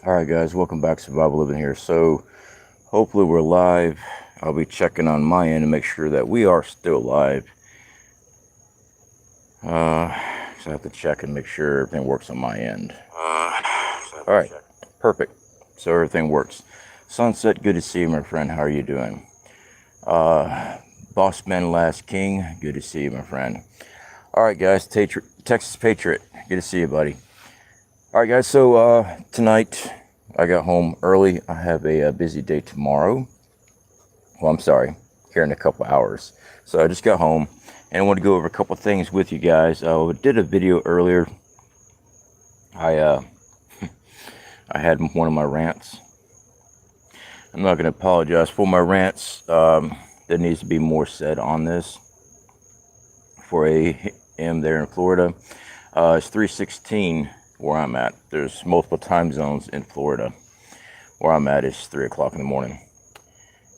Alright guys, welcome back to Survival Living here. So hopefully we're live. I'll be checking on my end to make sure that we are still live. So I have to check and make sure everything works on my end. Alright, perfect. So everything works. Sunset, good to see you, my friend. How are you doing? Bossman Last King, good to see you, my friend. Alright guys, Texas Patriot, good to see you, buddy. Alright guys, so tonight I got home early. I have a busy day tomorrow. Well, I'm sorry, here in a couple hours. So I just got home and I want to go over a couple things with you guys. I did a video earlier. I had one of my rants. I'm not going to apologize for my rants. There needs to be more said on this. 4 a.m. there in Florida. It's 3:16 where I'm at. There's multiple time zones in Florida. Where I'm at is 3 o'clock in the morning.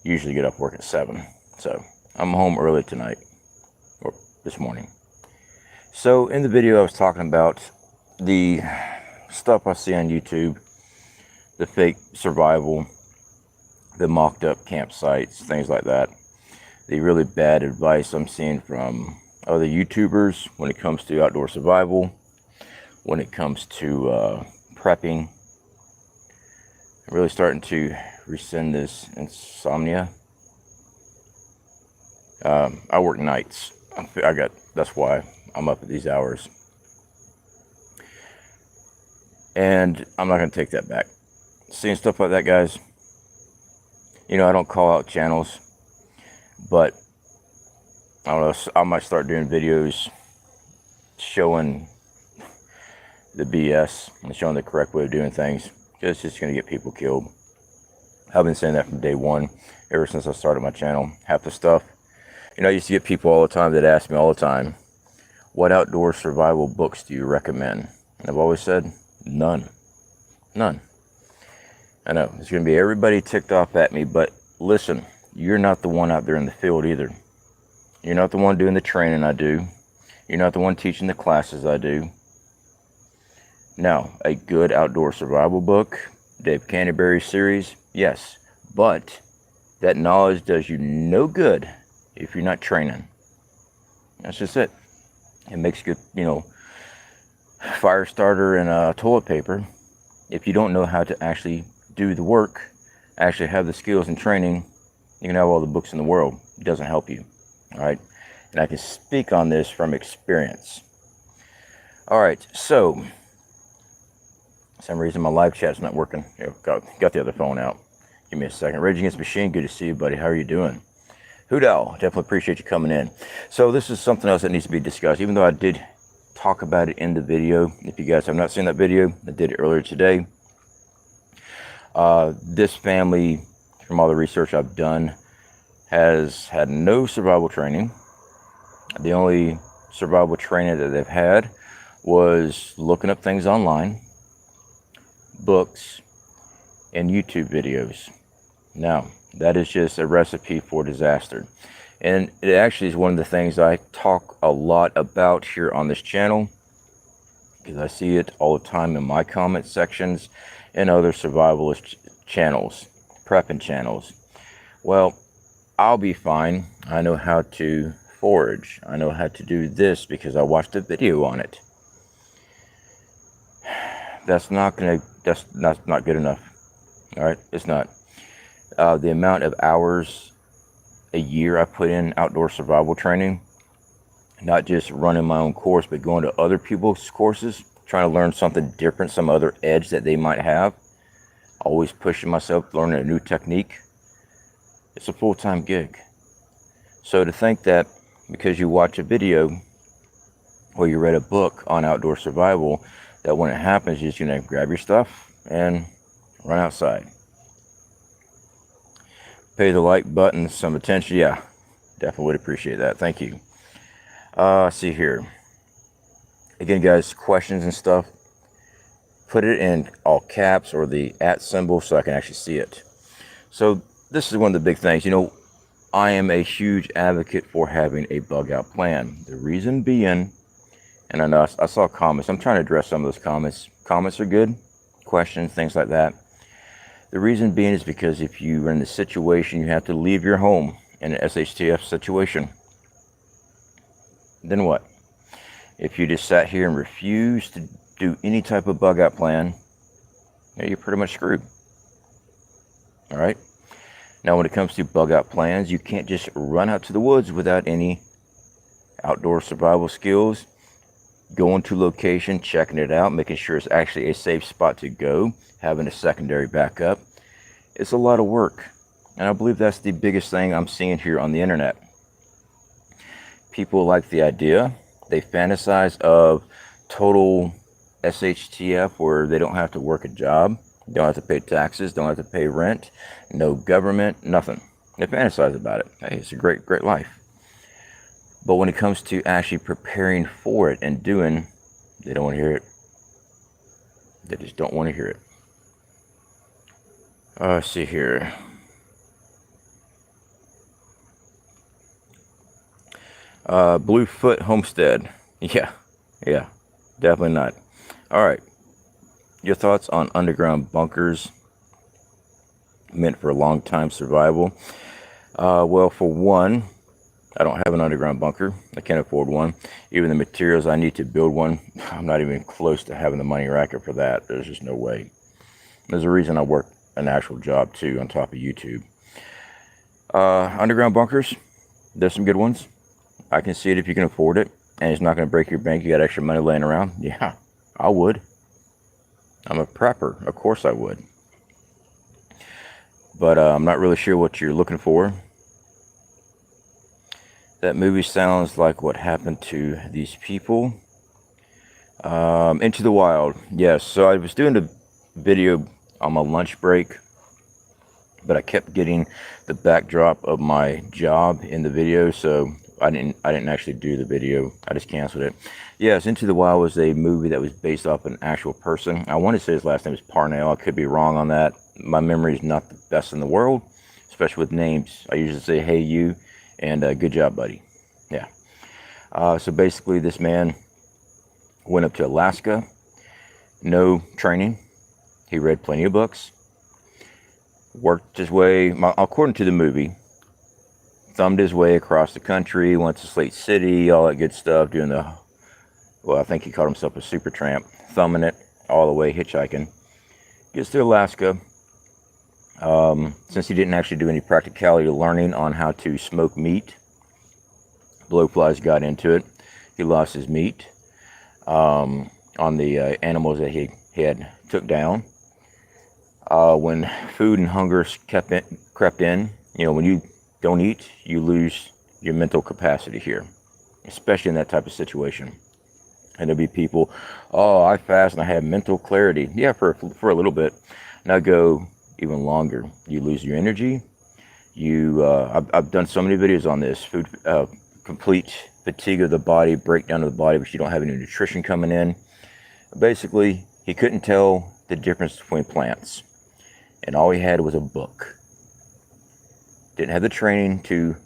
Usually get up work at 7. So I'm home early tonight, or this morning. So in the video I was talking about the stuff I see on YouTube, the fake survival, the mocked up campsites, things like that. The really bad advice I'm seeing from other YouTubers when it comes to outdoor survival, when it comes to prepping. I'm really starting to rescind this insomnia. I work nights. That's why I'm up at these hours. And I'm not going to take that back. Seeing stuff like that, guys, you know, I don't call out channels, but I don't know, I might start doing videos showing the BS and showing the correct way of doing things. It's just going to get people killed. I've been saying that from day one, ever since I started my channel. Half the stuff, you know, I used to get people all the time that ask me all the time, what outdoor survival books do you recommend? And I've always said, none. None. I know, there's going to be everybody ticked off at me, but listen, you're not the one out there in the field either. You're not the one doing the training I do. You're not the one teaching the classes I do. Now, a good outdoor survival book, Dave Canterbury series, yes. But that knowledge does you no good if you're not training. That's just it. It makes good, you know, fire starter and toilet paper. If you don't know how to actually do the work, actually have the skills and training, you can have all the books in the world. It doesn't help you. All right. And I can speak on this from experience. All right. So, for some reason my live chat's not working. Here, got the other phone out. Give me a second. Rage Against the Machine, good to see you, buddy. How are you doing? Hoodal, definitely appreciate you coming in. So this is something else that needs to be discussed, even though I did talk about it in the video. If you guys have not seen that video, I did it earlier today. This family, from all the research I've done, has had no survival training. The only survival training that they've had was looking up things online, books, and YouTube videos. Now, that is just a recipe for disaster. And it actually is one of the things I talk a lot about here on this channel, because I see it all the time in my comment sections and other survivalist channels, prepping channels. Well, I'll be fine. I know how to forage. I know how to do this because I watched a video on it. That's not good enough. All right, it's not. The amount of hours a year I put in outdoor survival training, not just running my own course, but going to other people's courses, trying to learn something different, some other edge that they might have. Always pushing myself, learning a new technique. It's a full-time gig. So to think that because you watch a video or you read a book on outdoor survival, that when it happens, you're just going to grab your stuff and run outside. Pay the like button some attention. Yeah, definitely would appreciate that. Thank you. See here. Again, guys, questions and stuff, put it in all caps or the @ symbol so I can actually see it. So this is one of the big things. You know, I am a huge advocate for having a bug out plan. The reason being, and I know I saw comments. I'm trying to address some of those comments. Comments are good. questions, things like that. The reason being is because if you are in the situation you have to leave your home in an SHTF situation, then what? If you just sat here and refused to do any type of bug out plan, you're pretty much screwed. All right. Now, when it comes to bug out plans, you can't just run out to the woods without any outdoor survival skills. Going to location, checking it out, making sure it's actually a safe spot to go, having a secondary backup. It's a lot of work. And I believe that's the biggest thing I'm seeing here on the internet. People like the idea. They fantasize of total SHTF where they don't have to work a job, don't have to pay taxes, don't have to pay rent, no government, nothing. They fantasize about it. Hey, it's a great, great life. But when it comes to actually preparing for it and doing, they don't want to hear it. They just don't want to hear it. Let's see here. Bluefoot Homestead. Yeah, definitely not. All right. Your thoughts on underground bunkers meant for long-time survival? Well, for one, I don't have an underground bunker. I can't afford one. Even the materials I need to build one, I'm not even close to having the money racket for that. There's just no way. There's a reason I work an actual job too on top of YouTube. Underground bunkers, there's some good ones. I can see it if you can afford it and it's not going to break your bank. You got extra money laying around. Yeah, I would. I'm a prepper. Of course I would. But I'm not really sure what you're looking for. That movie sounds like what happened to these people. Into the Wild. Yes, so I was doing the video on my lunch break, but I kept getting the backdrop of my job in the video, so I didn't actually do the video. I just canceled it. Yes, Into the Wild was a movie that was based off an actual person. I want to say his last name was Parnell. I could be wrong on that. My memory is not the best in the world, especially with names. I usually say, hey, you, and good job, buddy. Yeah. So basically, this man went up to Alaska. No training. He read plenty of books. Worked his way, according to the movie, thumbed his way across the country, went to Slate City, all that good stuff, doing the, well, I think he called himself a super tramp, thumbing it all the way, hitchhiking. Gets to Alaska. Since he didn't actually do any practicality learning on how to smoke meat, blowflies got into it. He lost his meat on the animals that he had took down. When food and hunger crept in, you know, when you don't eat, you lose your mental capacity here, especially in that type of situation. And there'll be people, oh, I fast and I have mental clarity. Yeah, for a little bit. Now go even longer. You lose your energy. I've done so many videos on this. Food, complete fatigue of the body, breakdown of the body, but you don't have any nutrition coming in. Basically, he couldn't tell the difference between plants. And all he had was a book. Didn't have the training to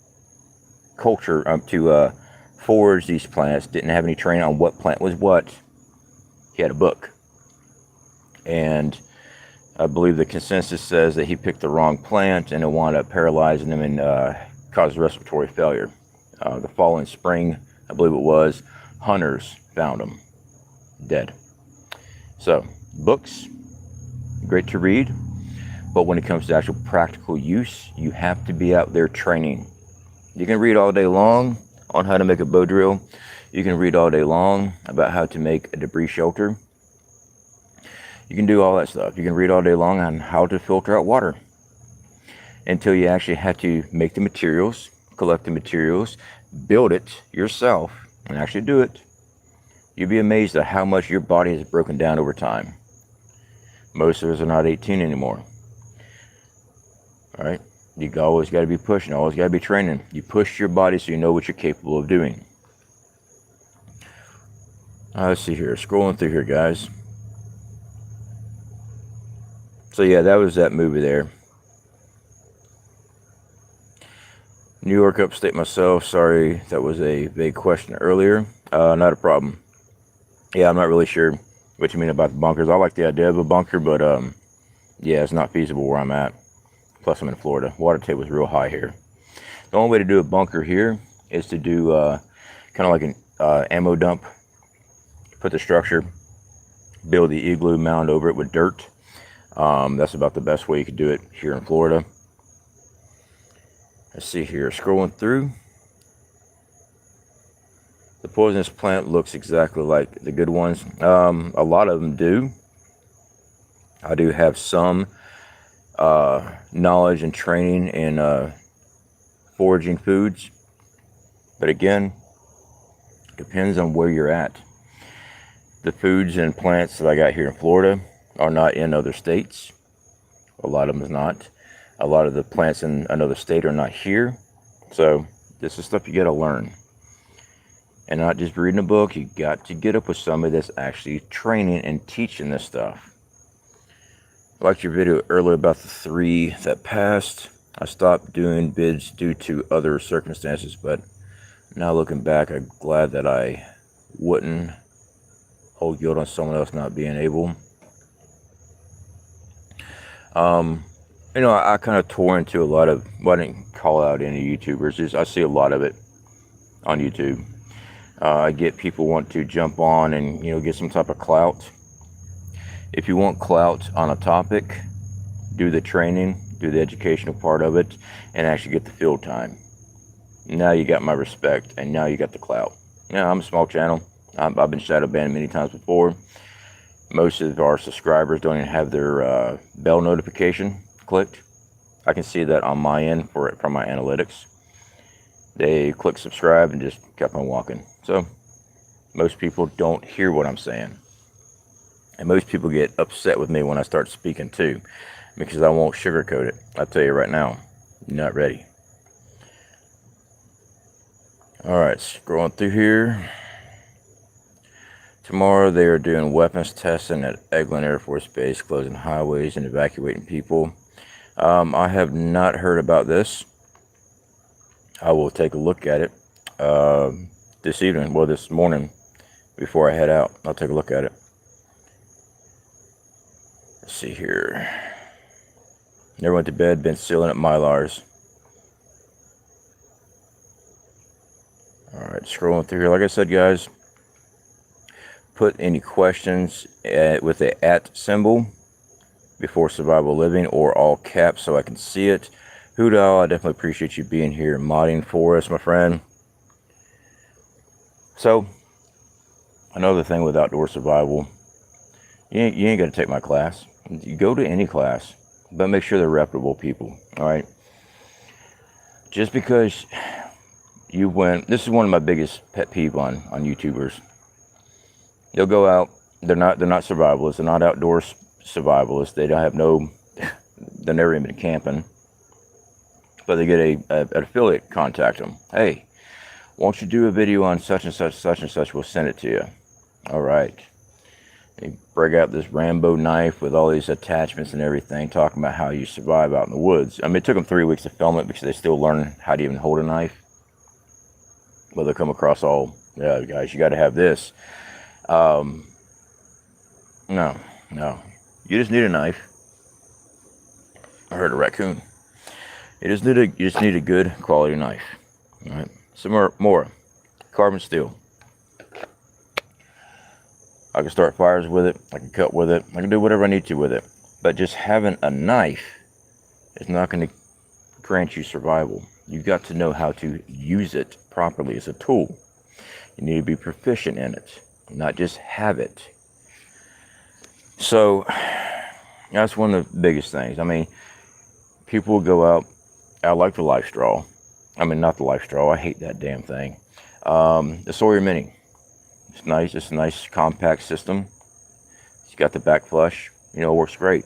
forage these plants. Didn't have any training on what plant was what. He had a book. And I believe the consensus says that he picked the wrong plant and it wound up paralyzing him and caused respiratory failure. The following spring, I believe it was, hunters found him dead. So, books, great to read. But when it comes to actual practical use, you have to be out there training. You can read all day long on how to make a bow drill. You can read all day long about how to make a debris shelter. You can do all that stuff. You can read all day long on how to filter out water. Until you actually have to make the materials, collect the materials, build it yourself, and actually do it. You'll be amazed at how much your body has broken down over time. Most of us are not 18 anymore. All right, you always got to be pushing, always got to be training. You push your body so you know what you're capable of doing. Let's see here, scrolling through here, guys. So yeah, that was that movie there. New York, upstate myself. Sorry, that was a vague question earlier. Not a problem. Yeah, I'm not really sure what you mean about the bunkers. I like the idea of a bunker, but yeah, it's not feasible where I'm at. Plus, I'm in Florida. Water table is real high here. The only way to do a bunker here is to do kind of like an ammo dump. Put the structure, build the igloo mound over it with dirt. That's about the best way you could do it here in Florida. Let's see here, scrolling through. The poisonous plant looks exactly like the good ones. A lot of them do. I do have some knowledge and training in foraging foods. But again, depends on where you're at. The foods and plants that I got here in Florida are not in other states. A lot of them is not. A lot of the plants in another state are not here. So this is stuff you got to learn. And not just reading a book, you got to get up with somebody that's actually training and teaching this stuff. I liked your video earlier about the 3 that passed. I stopped doing bids due to other circumstances, but now looking back, I'm glad that I wouldn't hold guilt on someone else not being able. You know, I kind of tore into a lot of, well, I didn't call out any YouTubers, just I see a lot of it on YouTube. I get people want to jump on and, you know, get some type of clout. If you want clout on a topic, do the training, do the educational part of it, and actually get the field time. Now you got my respect, and now you got the clout. Yeah, I'm a small channel. I've been shadow banned many times before. Most of our subscribers don't even have their bell notification clicked. I can see that on my end from my analytics. They click subscribe and just kept on walking. So most people don't hear what I'm saying. And most people get upset with me when I start speaking too, because I won't sugarcoat it. I'll tell you right now, you're not ready. All right, scrolling through here. Tomorrow they are doing weapons testing at Eglin Air Force Base, closing highways and evacuating people. I have not heard about this. I will take a look at it this evening, well, this morning before I head out. I'll take a look at it. Let's see here. Never went to bed, been sealing up Mylars. All right, scrolling through here. Like I said, guys, put any questions with the @ symbol before Survival Living or all caps so I can see it. Hoodal, I definitely appreciate you being here and modding for us, my friend. So, another thing with outdoor survival, you ain't got to take my class. You go to any class, but make sure they're reputable people, all right? Just because you went, this is one of my biggest pet peeve on YouTubers. They'll go out, they're not survivalists, they're not outdoor survivalists, they don't have no, they've never even been camping, but they get an affiliate contact them. Hey, won't you do a video on such and such, we'll send it to you. All right. They break out this Rambo knife with all these attachments and everything, talking about how you survive out in the woods. I mean, it took them 3 weeks to film it because they still learn how to even hold a knife. But they'll come across all, yeah, guys, you got to have this. No. You just need a knife. I heard a raccoon. You just need a good quality knife. All right. Some more carbon steel. I can start fires with it. I can cut with it. I can do whatever I need to with it. But just having a knife is not going to grant you survival. You've got to know how to use it properly as a tool. You need to be proficient in it, not just have it. So that's one of the biggest things. I mean, people will go out. I like the life straw. I mean, not the life straw. I hate that damn thing. The Sawyer Mini. It's nice. It's a nice compact system. It's got the back flush. You know, it works great.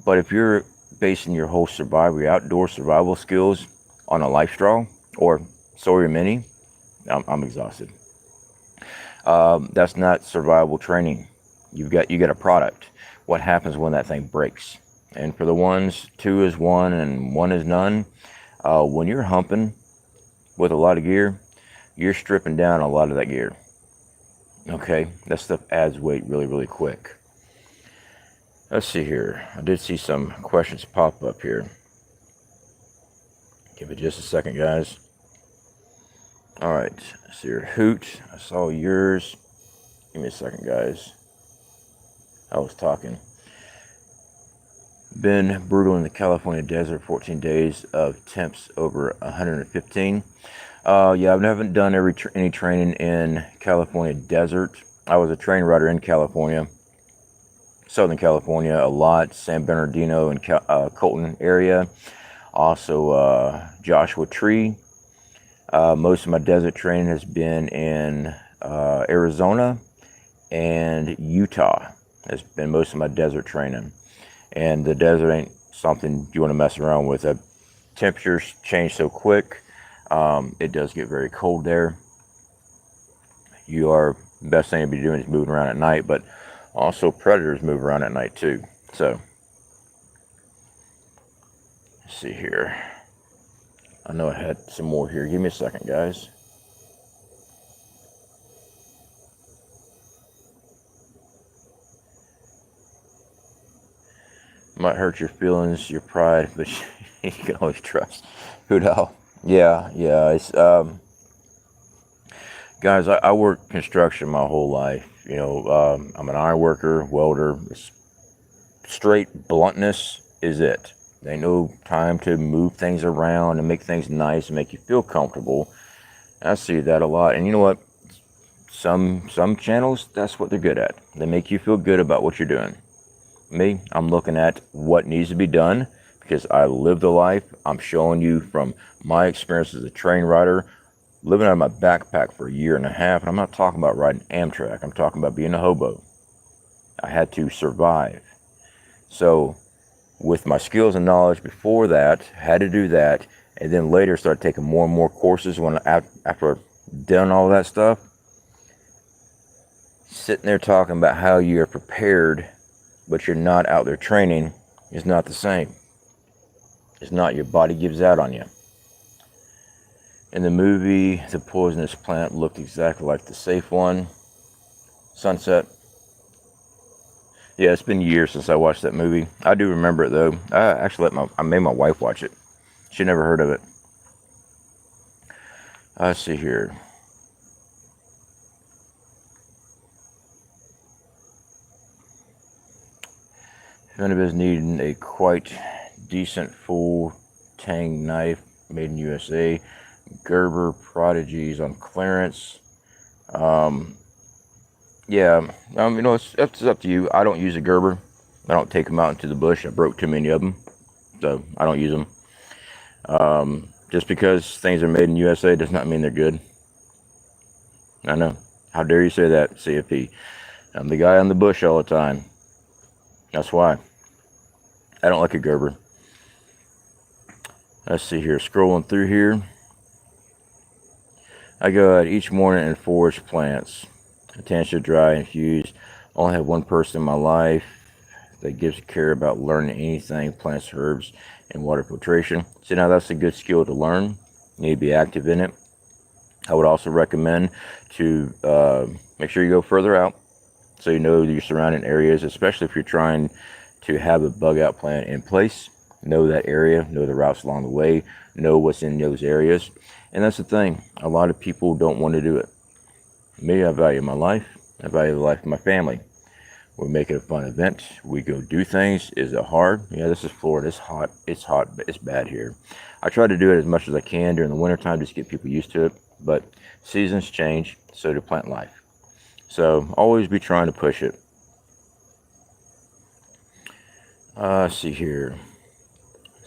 But if you're basing your whole survival, your outdoor survival skills on a life straw or Sawyer Mini, I'm exhausted. That's not survival training. You got a product. What happens when that thing breaks? And for the ones, 2 is 1 and 1 is none. When you're humping with a lot of gear, you're stripping down a lot of that gear. Okay, that stuff adds weight really, really quick. Let's see here. I did see some questions pop up here. Give it just a second, guys. All right, let's see here. Hoot, I saw yours. Give me a second, guys. I was talking. Been brutal in the California desert, 14 days of temps over 115. Yeah, I haven't done any training in California desert. I was a train rider in California, Southern California, a lot. San Bernardino and Colton area. Also, Joshua Tree. Most of my desert training has been in Arizona and Utah. Has been most of my desert training. And the desert ain't something you want to mess around with. The temperatures change so quick. It does get very cold there. Best thing to be doing is moving around at night, but also predators move around at night too. So, let's see here. I know I had some more here. Give me a second, guys. Might hurt your feelings, your pride, but you can always trust. Who knows? Yeah. It's guys. I worked construction my whole life. You know, I'm an iron worker, welder. Straight bluntness is it. There ain't no time to move things around and make things nice and make you feel comfortable. I see that a lot, and you know what? Some channels, that's what they're good at. They make you feel good about what you're doing. Me, I'm looking at what needs to be done because I live the life. I'm showing you from my experience as a train rider, living out of my backpack for 1.5 years, and I'm not talking about riding Amtrak. I'm talking about being a hobo. I had to survive. So with my skills and knowledge before that, had to do that, and then later started taking more and more courses after I've done all that stuff. Sitting there talking about how you're prepared but you're not out there training is not the same. It's not. Your body gives out on you. In the movie, the poisonous plant looked exactly like the safe one. Sunset. Yeah, it's been years since I watched that movie. I do remember it though. I made my wife watch it. She never heard of it. Let's see here. If anybody's needing a quite decent full tang knife made in USA, Gerber Prodigies on clearance. Yeah, you know, it's up to you. I don't use a Gerber. I don't take them out into the bush. I broke too many of them, so I don't use them. Just because things are made in USA does not mean they're good. I know. How dare you say that, CFP? I'm the guy on the bush all the time. That's why. I don't like a Gerber. Let's see here. Scrolling through here. I go out each morning and forage plants. Attention, dry, infused. I only have one person in my life that gives a care about learning anything, plants, herbs, and water filtration. So now that's a good skill to learn. You need to be active in it. I would also recommend to make sure you go further out so you know your surrounding areas, especially if you're trying to have a bug out plan in place. Know that area, know the routes along the way, know what's in those areas. And that's the thing. A lot of people don't want to do it. Me, I value my life. I value the life of my family. We make it a fun event. We go do things. Is it hard? Yeah, this is Florida. It's hot. It's hot, but it's bad here. I try to do it as much as I can during the wintertime just to get people used to it. But seasons change, so do plant life. So always be trying to push it. Let's see here.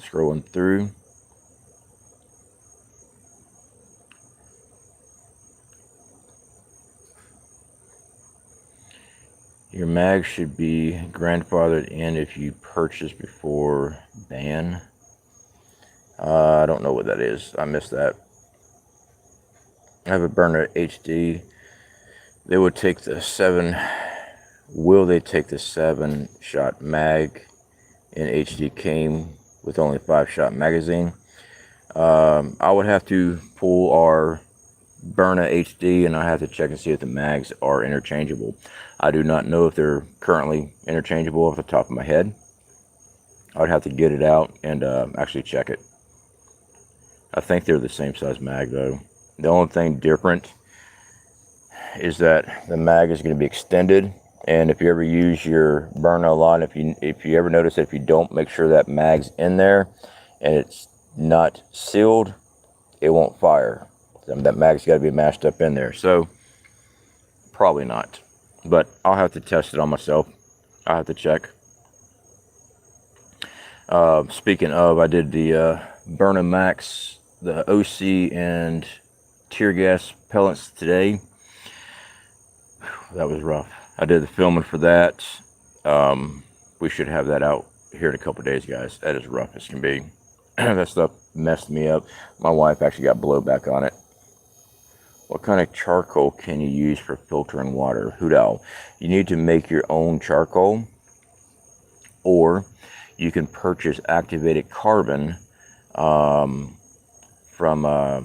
Scrolling through. Your mag should be grandfathered in if you purchase before ban. I don't know what that is. I missed that. I have a burner HD. They would take the 7. Will they take the 7-shot mag in HD came with only 5-shot magazine? I would have to pull our Byrna HD, and I have to check and see if the mags are interchangeable. I do not know if they're currently interchangeable off the top of my head. I'd have to get it out and actually check it. I think they're the same size mag though. The only thing different is that the mag is going to be extended, and if you ever use your Byrna a lot, if you ever notice that if you don't make sure that mag's in there and it's not sealed, it won't fire. That mag's got to be mashed up in there. So probably not, but I'll have to test it on myself. I'll have to check. Speaking of, I did the Byrna Max, the OC and tear gas pellets today. That was rough. I did the filming for that. We should have that out here in a couple days, guys. That is rough as can be. That stuff messed me up. My wife actually got blowback on it. What kind of charcoal can you use for filtering water? Hoot owl. You need to make your own charcoal, or you can purchase activated carbon from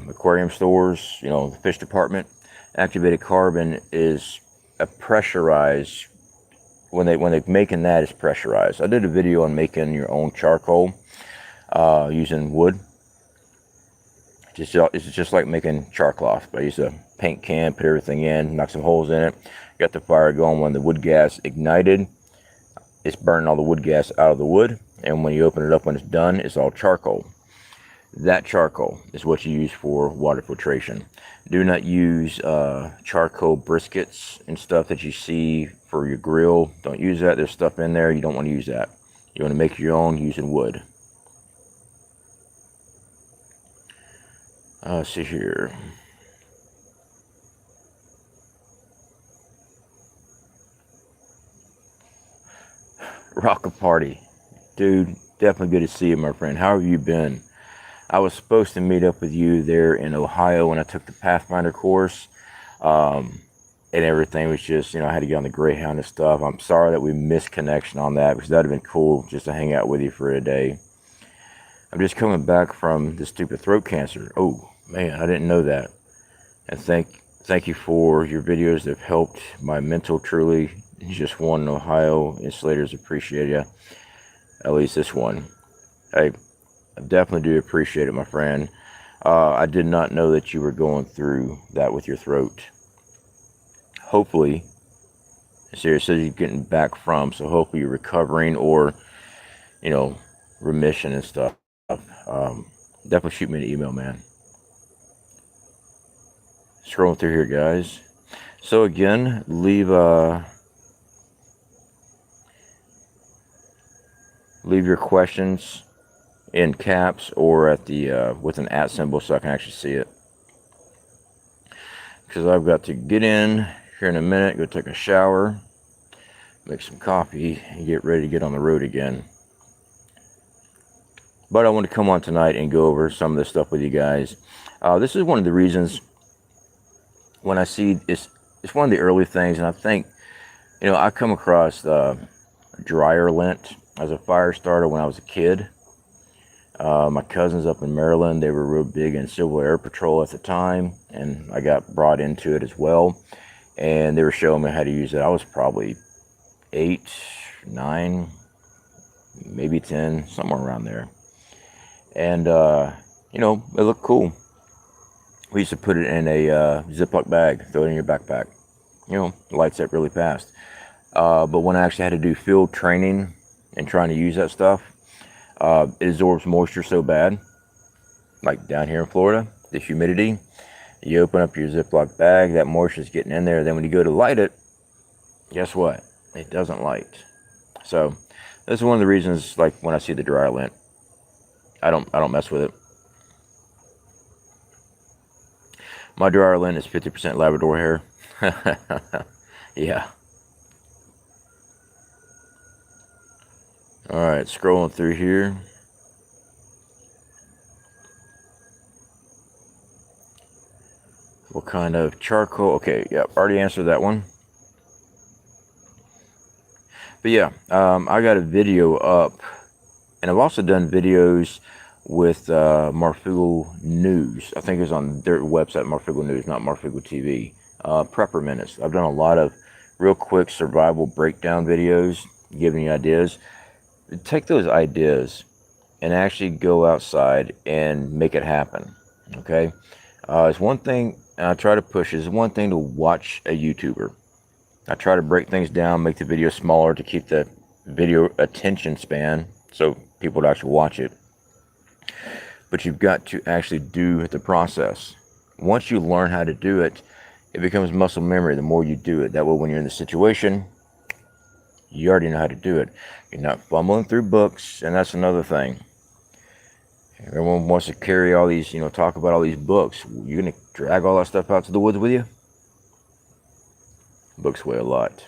aquarium stores, you know, the fish department. Activated carbon is a pressurized, when they're making that, it's pressurized. I did a video on making your own charcoal using wood. It's just like making charcloth. I use a paint can, put everything in, knock some holes in it, got the fire going. When the wood gas ignited, it's burning all the wood gas out of the wood, and when you open it up, when it's done, it's all charcoal. That charcoal is what you use for water filtration. Do not use charcoal briskets and stuff that you see for your grill. Don't use that. There's stuff in there. You don't want to use that. You want to make your own using wood. Let's see here. Rock a party. Dude, definitely good to see you, my friend. How have you been? I was supposed to meet up with you there in Ohio when I took the Pathfinder course. And everything was just, you know, I had to get on the Greyhound and stuff. I'm sorry that we missed connection on that, because that would have been cool just to hang out with you for a day. I'm just coming back from this stupid throat cancer. Oh, man, I didn't know that. And thank you for your videos that have helped my mental truly. Just one in Ohio. Insulators appreciate you. At least this one. I definitely do appreciate it, my friend. I did not know that you were going through that with your throat. Hopefully, seriously, you're getting back from, so hopefully you're recovering, or, you know, remission and stuff. Definitely shoot me an email, man. Scrolling through here, guys. So again, leave your questions in caps or at the with an @ symbol so I can actually see it, because I've got to get in here in a minute, go take a shower, make some coffee, and get ready to get on the road again. But I want to come on tonight and go over some of this stuff with you guys. This is one of the reasons when I see it's one of the early things, and I think, you know, I come across dryer lint as a fire starter when I was a kid. My cousins up in Maryland, they were real big in Civil Air Patrol at the time, and I got brought into it as well. And they were showing me how to use it. I was probably 8, 9, maybe 10, somewhere around there. And, you know, it looked cool. We used to put it in a Ziploc bag, throw it in your backpack. You know, lights up really fast. But when I actually had to do field training and trying to use that stuff, it absorbs moisture so bad. Like down here in Florida, the humidity. You open up your Ziploc bag, that moisture is getting in there. Then when you go to light it, guess what? It doesn't light. So this is one of the reasons, like when I see the dryer lint, I don't mess with it. My dryer lint is 50% Labrador hair. Yeah. All right, scrolling through here. What kind of charcoal? Okay, yeah, already answered that one. But yeah, I got a video up, and I've also done videos with Marfugal News. I think it was on their website, Marfugal News, not Marfugal TV. Prepper Minutes. I've done a lot of real quick survival breakdown videos, giving you ideas. Take those ideas and actually go outside and make it happen. Okay? It's one thing, and I try to push, it's one thing to watch a YouTuber. I try to break things down, make the video smaller to keep the video attention span so people would actually watch it. But you've got to actually do the process. Once you learn how to do it, it becomes muscle memory the more you do it. That way when you're in the situation, you already know how to do it. You're not fumbling through books, and that's another thing. Everyone wants to carry all these, talk about all these books. You're going to drag all that stuff out to the woods with you? Books weigh a lot.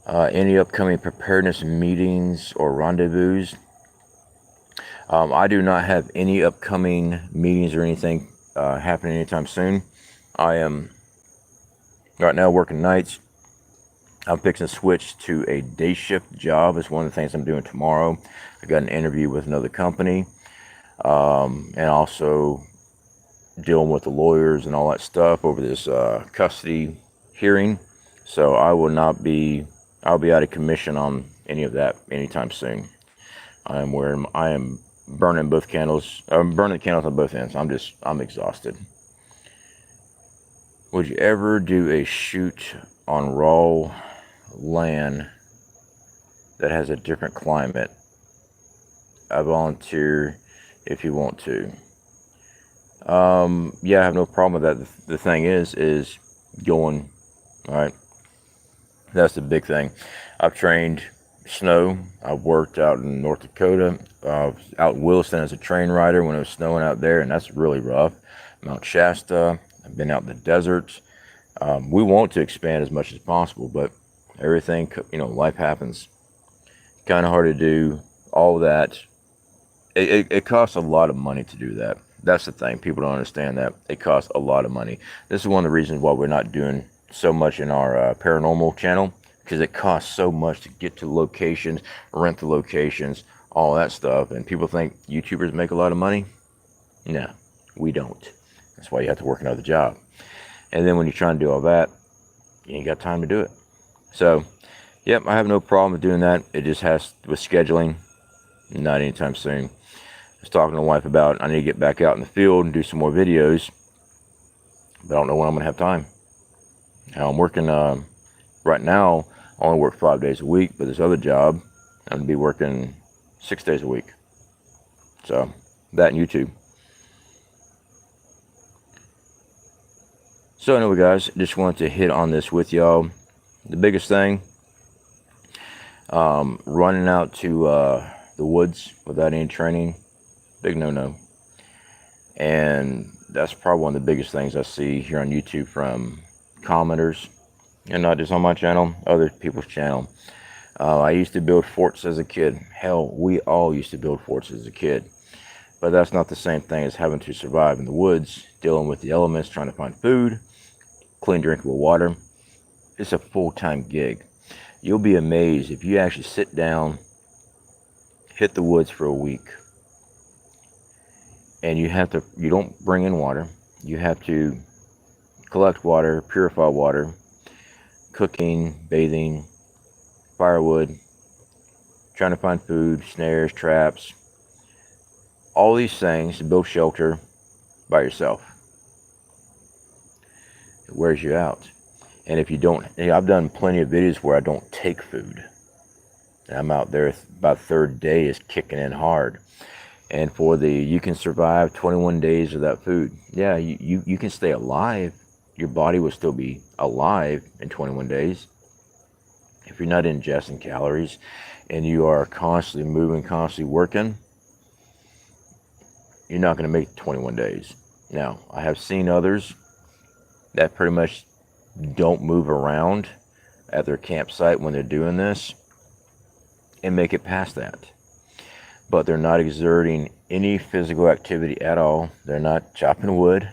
Any upcoming preparedness meetings or rendezvous? I do not have any upcoming meetings or anything happening anytime soon. I am right now working nights. I'm fixing to switch to a day shift job. It's one of the things I'm doing tomorrow. I got an interview with another company, and also dealing with the lawyers and all that stuff over this custody hearing. So I'll be out of commission on any of that anytime soon. I am burning both candles. I'm burning the candles on both ends. I'm exhausted. Would you ever do a shoot on raw land that has a different climate? I volunteer if you want to. Yeah, I have no problem with that. The thing is going, all right. That's the big thing. I've trained snow. I've worked out in North Dakota, out in Williston as a train rider when it was snowing out there, and that's really rough. Mount Shasta. I've been out in the deserts. We want to expand as much as possible, but everything, life happens. Kind of hard to do all that. It costs a lot of money to do that. That's the thing. People don't understand that. It costs a lot of money. This is one of the reasons why we're not doing so much in our paranormal channel, because it costs so much to get to locations, rent the locations, all that stuff. And people think YouTubers make a lot of money. No, we don't. That's why you have to work another job. And then when you're trying to do all that, you ain't got time to do it. So, yep, I have no problem with doing that. It just has with scheduling, not anytime soon. I was talking to my wife about I need to get back out in the field and do some more videos, but I don't know when I'm going to have time. Now, I'm working, right now, I only work 5 days a week, but this other job, I'm going to be working 6 days a week. So, that and YouTube. So anyway, guys, just wanted to hit on this with y'all. The biggest thing, running out to the woods without any training, big no-no. And that's probably one of the biggest things I see here on YouTube from commenters, and not just on my channel, other people's channel. I used to build forts as a kid. Hell, we all used to build forts as a kid. But that's not the same thing as having to survive in the woods, dealing with the elements, trying to find food, clean drinkable water. It's a full-time gig. You'll be amazed if you actually sit down, hit the woods for a week, and you don't bring in water. You have to collect water, purify water, cooking, bathing, firewood, trying to find food, snares, traps, all these things to build shelter by yourself. It wears you out. And if you don't, I've done plenty of videos where I don't take food. And I'm out there about the third day is kicking in hard. And you can survive 21 days without food. Yeah, you can stay alive. Your body will still be alive in 21 days. If you're not ingesting calories and you are constantly moving, constantly working, you're not going to make 21 days. Now, I have seen others that pretty much don't move around at their campsite when they're doing this and make it past that. But they're not exerting any physical activity at all. They're not chopping wood.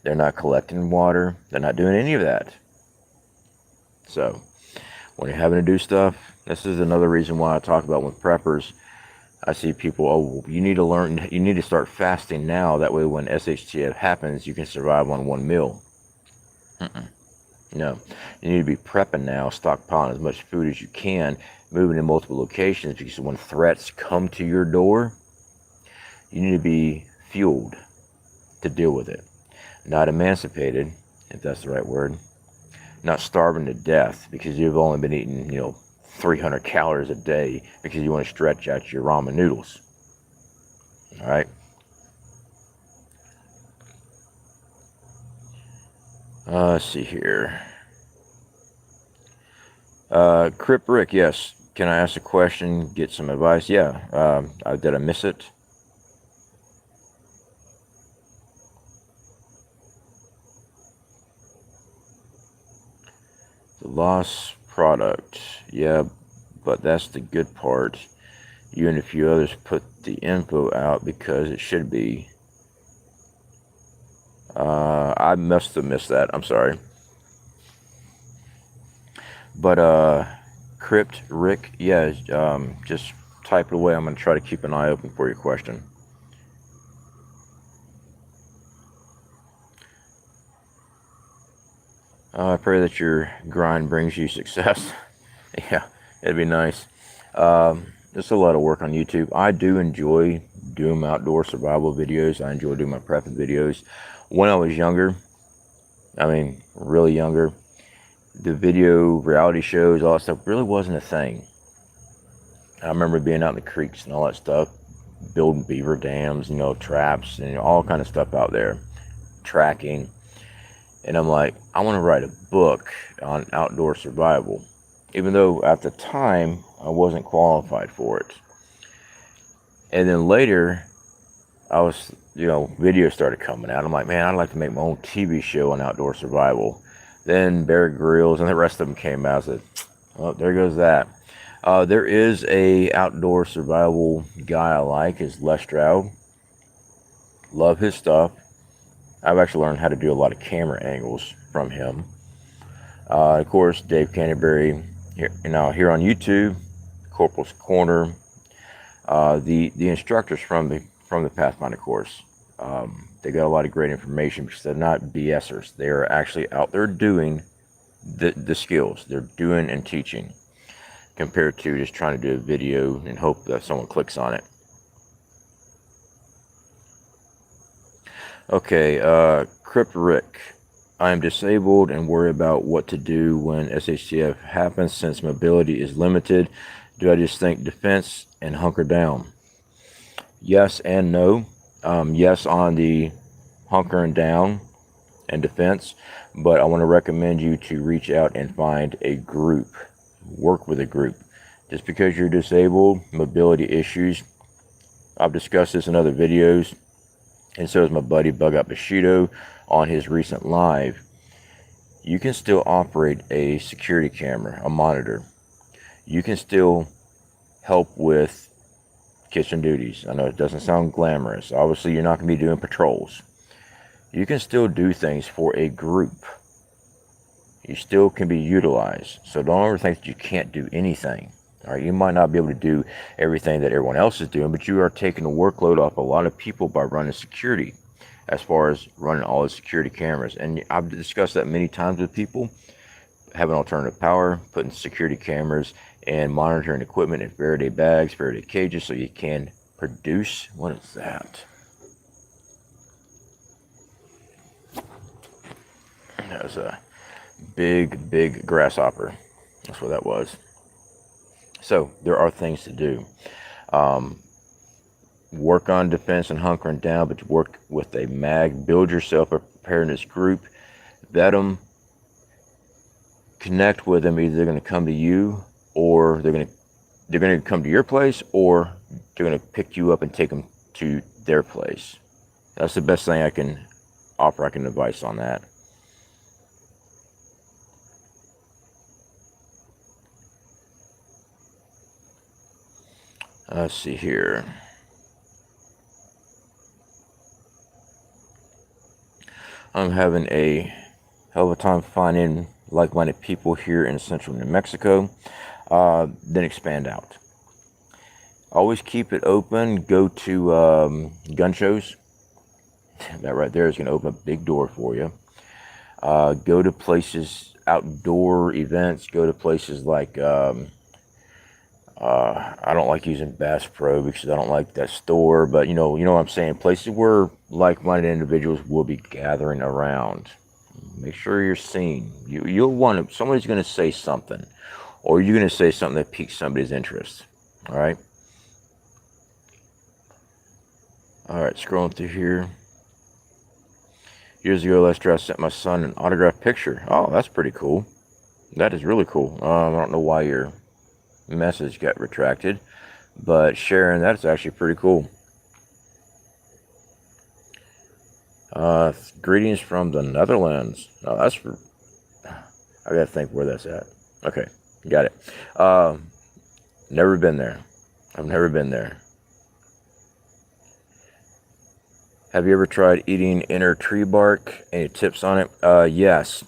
They're not collecting water. They're not doing any of that. So, when you're having to do stuff, this is another reason why I talk about with preppers. I see people, oh, you need to learn, you need to start fasting now. That way when SHTF happens, you can survive on 1 meal. No, you need to be prepping now, stockpiling as much food as you can, moving to multiple locations, because when threats come to your door, you need to be fueled to deal with it. Not emancipated, if that's the right word. Not starving to death because you've only been eating, 300 calories a day because you want to stretch out your ramen noodles. All right. Let's see here. Crip Rick, yes. Can I ask a question? Get some advice? Yeah. Did I miss it? The lost product. Yeah, but that's the good part. You and a few others put the info out because it should be. I must have missed that. I'm sorry. But Crypt Rick, yeah, just type it away. I'm going to try to keep an eye open for your question. I pray that your grind brings you success. Yeah, it'd be nice. There's a lot of work on YouTube. I do enjoy doing my outdoor survival videos. I enjoy doing my prepping videos. When I was younger, I mean, really younger, the video reality shows, all that stuff really wasn't a thing. I remember being out in the creeks and all that stuff, building beaver dams, traps, and all kind of stuff out there, tracking. And I'm like, I want to write a book on outdoor survival, even though at the time I wasn't qualified for it. And then later, I was, videos started coming out. I'm like, man, I'd like to make my own TV show on outdoor survival. Then Bear Grylls and the rest of them came out. I said, oh, there goes that. There is a outdoor survival guy I like, is Les Stroud. Love his stuff. I've actually learned how to do a lot of camera angles from him. Of course, Dave Canterbury, here on YouTube, Corporal's Corner, the instructors from the Pathfinder course. They got a lot of great information because they're not BSers. They are actually out there doing the skills. They're doing and teaching, compared to just trying to do a video and hope that someone clicks on it. Okay, Crypt Rick. I am disabled and worry about what to do when SHTF happens since mobility is limited. Do I just think defense and hunker down? Yes and no. Yes on the hunkering down and defense, but I want to recommend you to reach out and find a group. Work with a group. Just because you're disabled, mobility issues, I've discussed this in other videos, and so is my buddy Bug Out Bushido on his recent live. You can still operate a security camera, a monitor. You can still help with kitchen duties. I know it doesn't sound glamorous. Obviously, you're not going to be doing patrols. You can still do things for a group. You still can be utilized. So don't ever think that you can't do anything. All right, you might not be able to do everything that everyone else is doing, but you are taking a workload off a lot of people by running security, as far as running all the security cameras. And I've discussed that many times with people. Having alternative power, putting security cameras and monitoring equipment in Faraday bags, Faraday cages, so you can produce. What is that? That was a big grasshopper. That's what that was. So there are things to do. Work on defense and hunkering down, but work with a mag. Build yourself a preparedness group. Vet them. Connect with them. Either they're going to come to you, or they're going to come to your place, or they're going to pick you up and take them to their place. That's the best thing I can offer. I can advise on that. Let's see here. I'm having a hell of a time finding like-minded people here in central New Mexico, then expand out. Always keep it open. Go to gun shows. That right there is going to open a big door for you. Go to places, outdoor events. Go to places like, I don't like using Bass Pro because I don't like that store, but you know what I'm saying. Places where like-minded individuals will be gathering around. Make sure you're seen. You'll want to, somebody's going to say something, or you're going to say something that piques somebody's interest. All right. All right, scrolling through here. Years ago, last year, I sent my son an autographed picture. Oh, that's pretty cool. That is really cool. I don't know why your message got retracted, but sharing that is actually pretty cool. Greetings from the Netherlands. Oh, that's for, I gotta think where that's at. Okay, got it. Never been there. I've never been there. Have you ever tried eating inner tree bark? Any tips on it? Yes.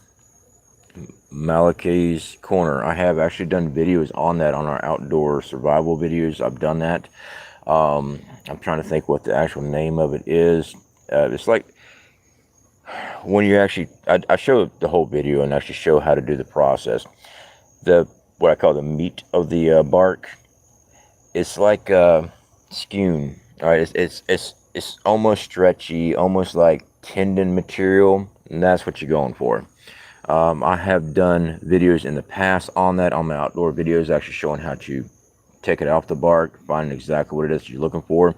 Malachi's Corner. I have actually done videos on that on our outdoor survival videos. I've done that. I'm trying to think what the actual name of it is. It's like when you actually, I show the whole video and actually show how to do the process. What I call the meat of the bark. It's like skewn. All right, it's almost stretchy, almost like tendon material, and that's what you're going for. I have done videos in the past on that, on my outdoor videos, actually showing how to take it off the bark, finding exactly what it is you're looking for.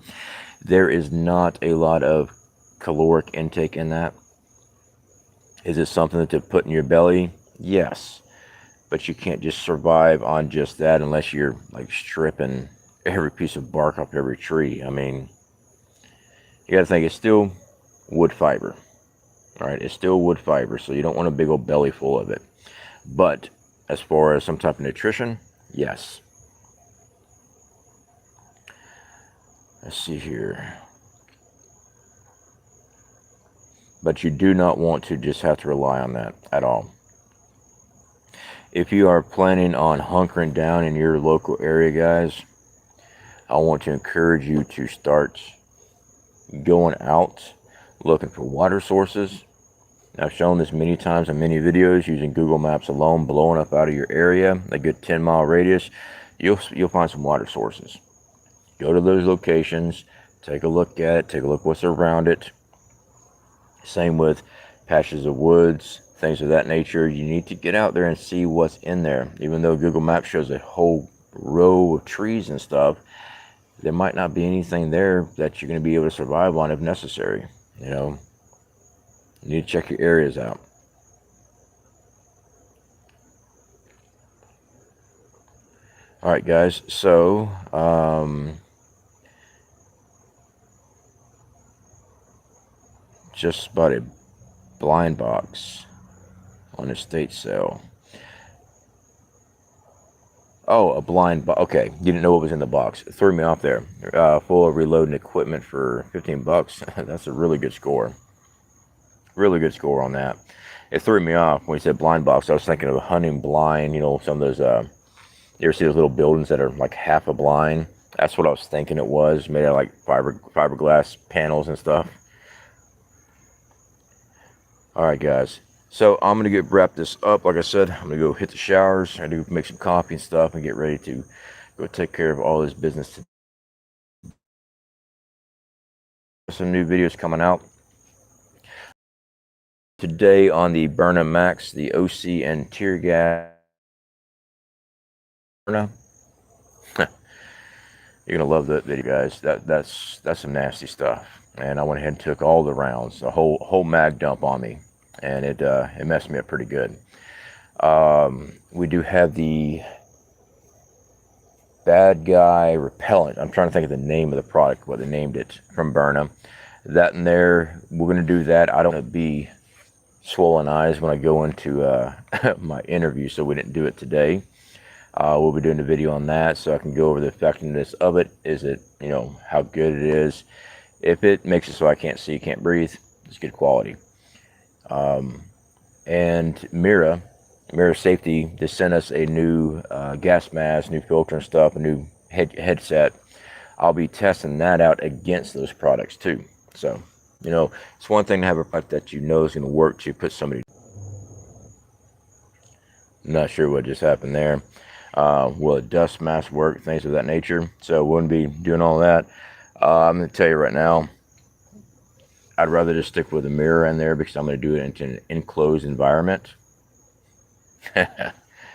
There is not a lot of caloric intake in that. Is it something to put in your belly? Yes. But you can't just survive on just that unless you're like stripping every piece of bark off every tree. I mean, you got to think it's still wood fiber. All right, it's still wood fiber, so you don't want a big old belly full of it. But as far as some type of nutrition, yes. Let's see here. But you do not want to just have to rely on that at all. If you are planning on hunkering down in your local area, guys, I want to encourage you to start going out looking for water sources. I've shown this many times in many videos using Google Maps alone, blowing up out of your area, a good 10-mile radius, you'll find some water sources. Go to those locations, take a look at it, take a look what's around it. Same with patches of woods, things of that nature. You need to get out there and see what's in there. Even though Google Maps shows a whole row of trees and stuff, there might not be anything there that you're going to be able to survive on if necessary. You know, you need to check your areas out. All right, guys. So, just bought a blind box on estate sale. Oh, a blind box. Okay, you didn't know what was in the box. It threw me off there. Full of reloading equipment for 15 bucks. That's a really good score. Really good score on that. It threw me off when he said blind box. I was thinking of a hunting blind. You know, some of those, you ever see those little buildings that are like half a blind? That's what I was thinking it was. Made out of like fiberglass panels and stuff. All right, guys. So I'm going to wrap this up. Like I said, I'm going to go hit the showers. I do make some coffee and stuff and get ready to go take care of all this business. Some new videos coming out today on the Burnham Max, the OC and tear gas. You're going to love that video, guys. That's some nasty stuff. And I went ahead and took all the rounds, a whole mag dump on me. And it messed me up pretty good. We do have the Bad Guy Repellent. I'm trying to think of the name of the product, what they named it, from Burnham. That in there, we're going to do that. I don't want to be swollen eyes when I go into my interview, so we didn't do it today. We'll be doing a video on that, so I can go over the effectiveness of it. Is it, you know, how good it is. If it makes it so I can't see, can't breathe, it's good quality. And MIRA MIRA Saftey just sent us a new gas mask, new filter and stuff, a new headset. I'll be testing that out against those products too. So, you know, it's one thing to have a product that you know is going to work to put somebody. I'm not sure what just happened there. Will a dust mask work? Things of that nature. So we wouldn't be doing all that. I'm going to tell you right now, I'd rather just stick with a mirror in there because I'm going to do it into an enclosed environment.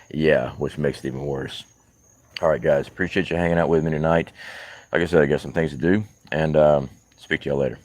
Yeah, which makes it even worse. All right, guys, appreciate you hanging out with me tonight. Like I said, I got some things to do, and speak to y'all later.